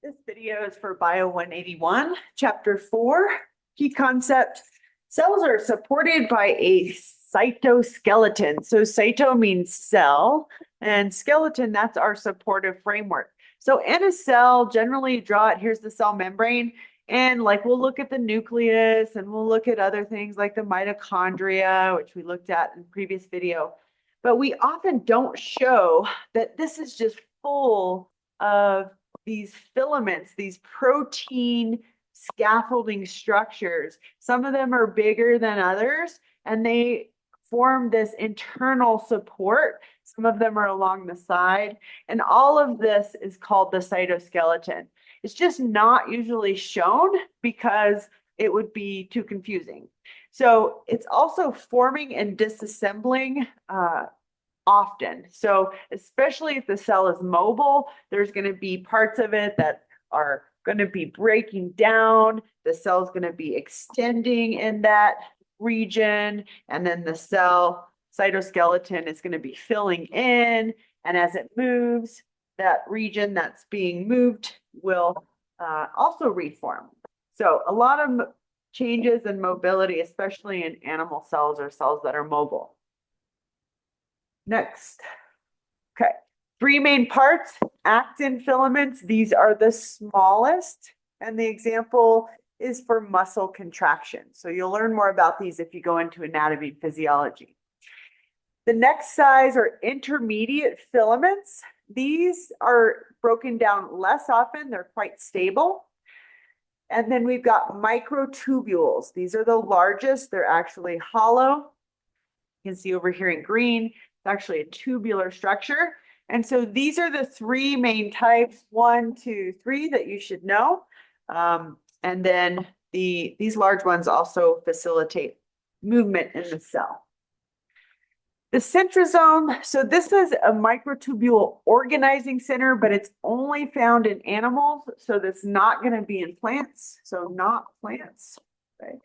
This video is for Bio 181, Chapter 4, Key Concept. Cells are supported by a cytoskeleton. So cyto means cell, and skeleton, that's our supportive framework. So in a cell, generally you draw it, here's the cell membrane, and like we'll look at the nucleus, and we'll look at other things like the mitochondria, which we looked at in the previous video. But we often don't show that this is just full of these filaments, these protein scaffolding structures. Some of them are bigger than others, and they form this internal support. Some of them are along the side, and all of this is called the cytoskeleton. It's just not usually shown because it would be too confusing. So it's also forming and disassembling often. So especially if the cell is mobile, there's going to be parts of it that are going to be breaking down. The cell is going to be extending in that region, and then the cell cytoskeleton is going to be filling in. And as it moves, that region that's being moved will also reform. So a lot of changes in mobility, especially in animal cells or cells that are mobile. Next. Okay. Three main parts, actin filaments. These are the smallest. And the example is for muscle contraction. So you'll learn more about these if you go into anatomy and physiology. The next size are intermediate filaments. These are broken down less often. They're quite stable. And then we've got microtubules. These are the largest. They're actually hollow. You can see over here in green, it's actually a tubular structure. And so these are the three main types, 1, 2, 3, that you should know. And then these large ones also facilitate movement in the cell. The centrosome, so this is a microtubule organizing center, but it's only found in animals. So that's not going to be in plants. So not plants, right?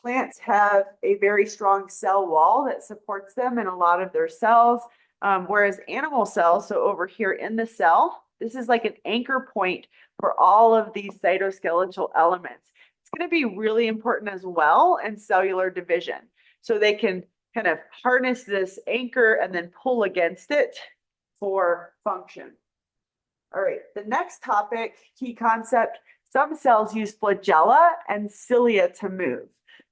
Plants have a very strong cell wall that supports them in a lot of their cells, whereas animal cells, so over here in the cell, this is like an anchor point for all of these cytoskeletal elements. It's going to be really important as well in cellular division. So they can kind of harness this anchor and then pull against it for function. All right, the next topic, key concept, some cells use flagella and cilia to move.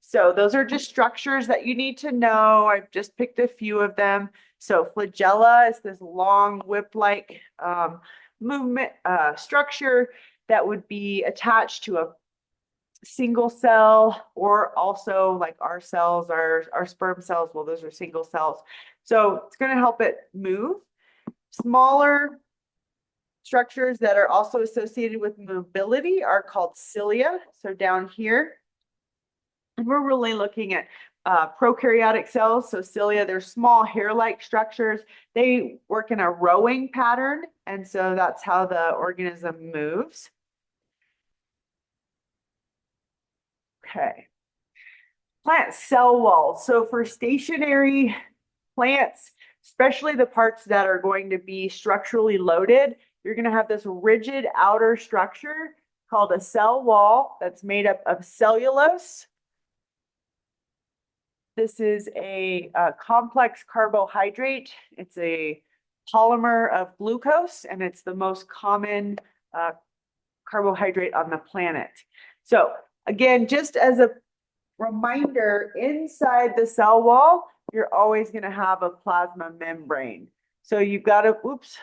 So those are just structures that you need to know. I've just picked a few of them. So flagella is this long whip-like movement structure that would be attached to a single cell, or also like our cells, our sperm cells, well, those are single cells. So it's going to help it move. Smaller structures that are also associated with mobility are called cilia. So down here, and we're really looking at prokaryotic cells. So cilia, they're small hair-like structures. They work in a rowing pattern, and so that's how the organism moves. Okay. Plant cell walls. So for stationary plants, especially the parts that are going to be structurally loaded, you're going to have this rigid outer structure called a cell wall that's made up of cellulose. This is a complex carbohydrate. It's a polymer of glucose, and it's the most common carbohydrate on the planet. So again, just as a reminder, inside the cell wall, you're always going to have a plasma membrane. So you've got to, oops,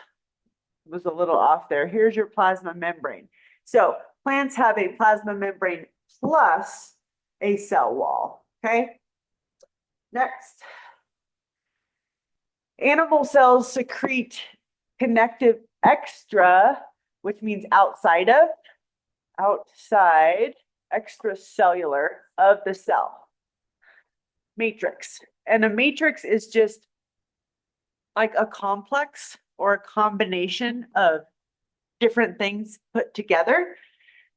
was a little off there. Here's your plasma membrane. So plants have a plasma membrane plus a cell wall, okay? Next. Animal cells secrete connective extra, which means outside, extracellular of the cell matrix. And a matrix is just like a complex or a combination of different things put together.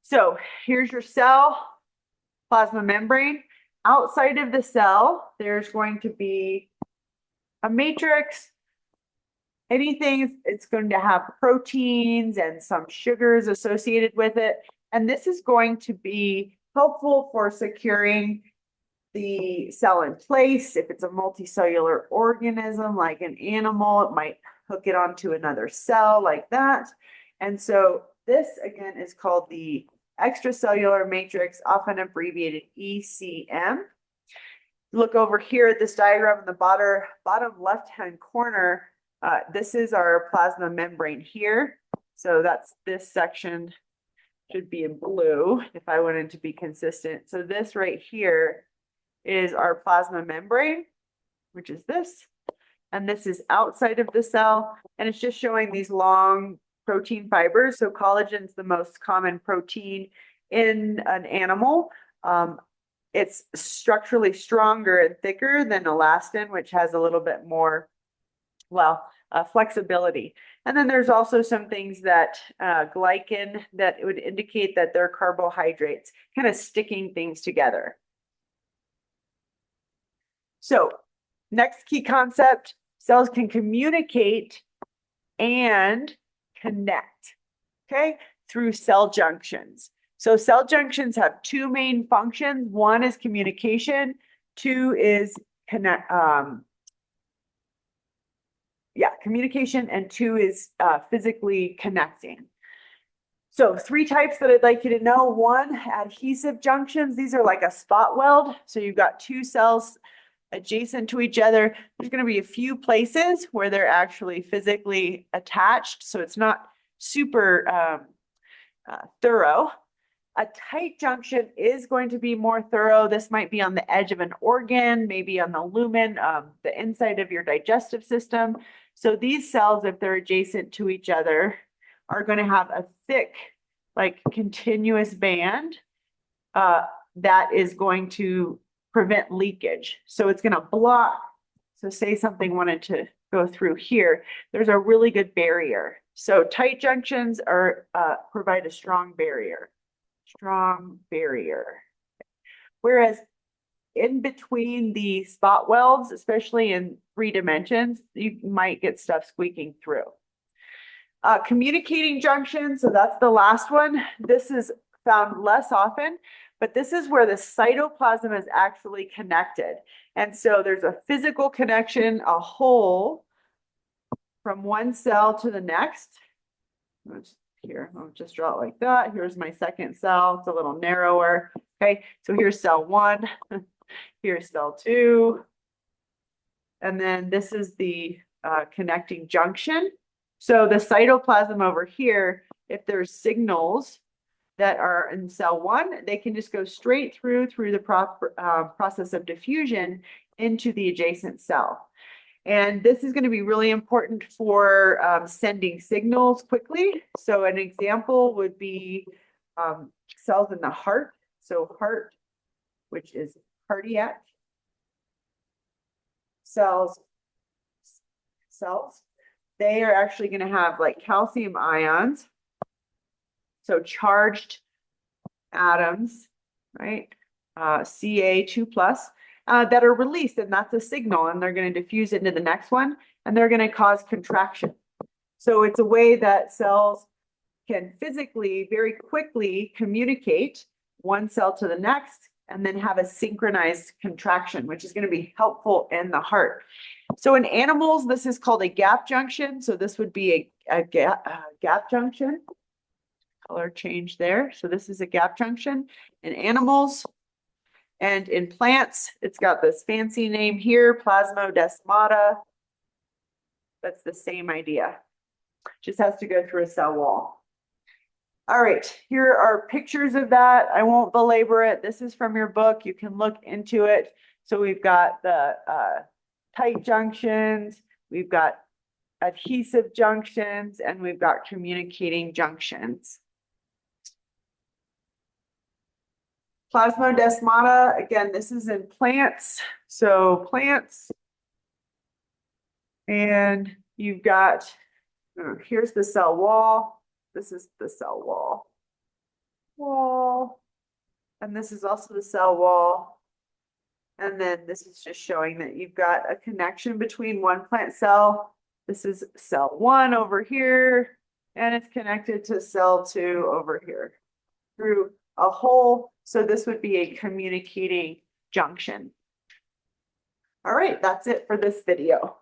So here's your cell, plasma membrane. Outside of the cell, there's going to be a matrix anything, it's going to have proteins and some sugars associated with it. And this is going to be helpful for securing the cell in place. If it's a multicellular organism like an animal, it might hook it onto another cell like that. And so this again is called the extracellular matrix, often abbreviated ECM. Look over here at this diagram in the bottom left-hand corner. This is our plasma membrane here. So that's this section should be in blue if I wanted to be consistent. So this right here is our plasma membrane, which is this. And this is outside of the cell. And it's just showing these long protein fibers. So collagen is the most common protein in an animal. It's structurally stronger and thicker than elastin, which has a little bit more, flexibility. And then there's also some things that glycan that would indicate that they're carbohydrates, kind of sticking things together. So next key concept, cells can communicate and connect, okay, through cell junctions. So cell junctions have two main functions. One is communication, two is communication, and two is physically connecting. So three types that I'd like you to know. One, adhesive junctions. These are like a spot weld. So you've got two cells adjacent to each other. There's going to be a few places where they're actually physically attached. So it's not super thorough. A tight junction is going to be more thorough. This might be on the edge of an organ, maybe on the lumen, the inside of your digestive system. So these cells, if they're adjacent to each other, are going to have a thick, like continuous band that is going to prevent leakage. So it's going to block. So say something wanted to go through here, there's a really good barrier. So tight junctions are provide a strong barrier. Whereas in between the spot welds, especially in 3 dimensions, you might get stuff squeaking through. Communicating junctions, so that's the last one. This is found less often, but this is where the cytoplasm is actually connected. And so there's a physical connection, a hole from one cell to the next. Here, I'll just draw it like that. Here's my second cell. It's a little narrower. Okay, so here's cell 1. Here's cell 2. And then this is the connecting junction. So the cytoplasm over here, if there's signals that are in cell 1, they can just go straight through the process of diffusion into the adjacent cell. And this is going to be really important for sending signals quickly. So an example would be cells in the heart. So heart, which is cardiac cells, they are actually going to have like calcium ions. So charged atoms, right? Ca2+. That are released, and that's a signal, and they're going to diffuse into the next one, and they're going to cause contraction. So it's a way that cells can physically very quickly communicate one cell to the next and then have a synchronized contraction, which is going to be helpful in the heart. So in animals, this is called a gap junction. So this would be a gap junction. Color change there. So this is a gap junction in animals. And in plants, it's got this fancy name here, plasmodesmata. That's the same idea. Just has to go through a cell wall. All right, here are pictures of that. I won't belabor it. This is from your book. You can look into it. So we've got the tight junctions, we've got adhesive junctions, and we've got communicating junctions. Plasmodesmata, again, this is in plants. So plants, and you've got, here's the cell wall. This is the cell wall. And this is also the cell wall. And then this is just showing that you've got a connection between one plant cell This is cell 1 over here, and it's connected to cell 2 over here through a hole. So this would be a communicating junction. All right, that's it for this video.